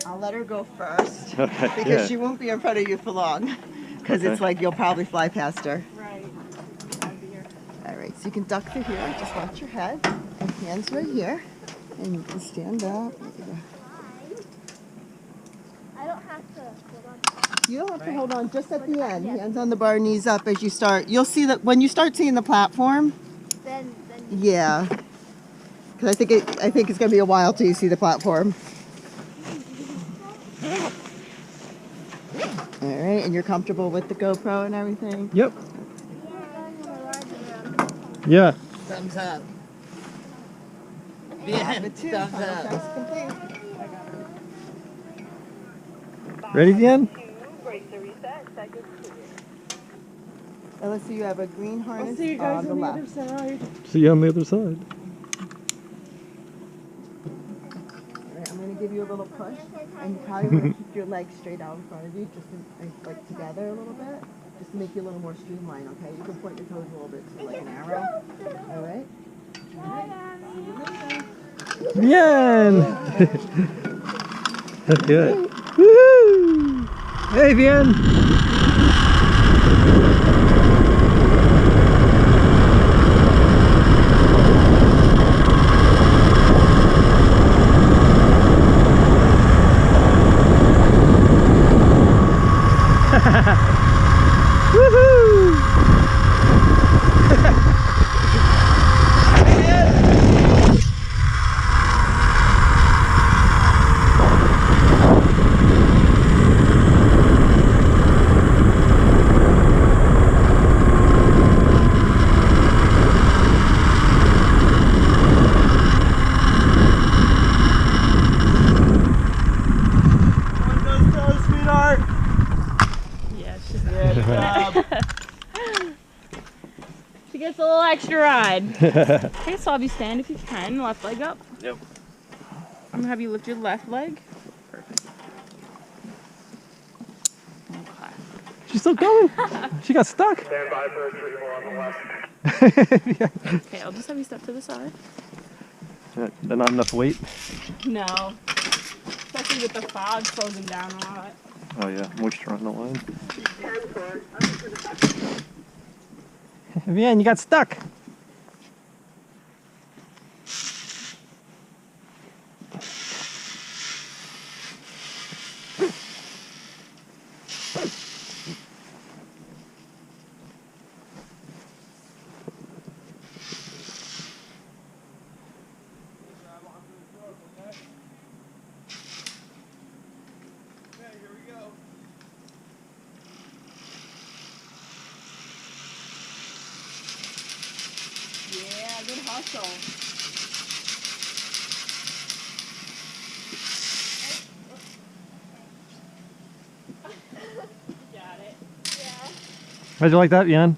I'll let her go first. Okay. Because she won't be in front of you for long. Because it's like you'll probably fly past her. Right. All right, so you can duck through here. Just watch your head. And hands right here. And you can stand up. I don't have to hold on. You don't have to hold on, just at the end. Hands on the bar, knees up as you start. You'll see that when you start seeing the platform. Then Yeah. Because I think it's going to be a while till you see the platform. All right, and you're comfortable with the GoPro and everything? Yep. Yeah. Thumbs up. Vienne, Thumbs up. Test complete. Ready, Vienne? Alyssa, you have a green harness See you guys on the on the left. other side. See you on the other side. Alright, I'm going to give you a little push, and you probably want to keep your legs straight out in front of you, just like together a little bit, just to make you a little more streamlined, okay? You can point your toes a little bit to like an arrow. Alright? See you later. Vienne! Good. Woohoo! Hey, Vienne! Woohoo! Yeah, she's good. She gets a little extra ride. Okay, so I'll have you stand if you can. Left leg up. Yep. I'm gonna have you lift your left leg. Perfect. Okay. She's still going. She got stuck. Stand by for a retrieval on the left. Okay, I'll just have you step to the side. Not enough weight. No. Especially with the fog slows him down a lot. Oh yeah, moisture on the line. Vienne, you got stuck. Yeah, good hustle. Got it. yeah. How'd you like that, Vienne?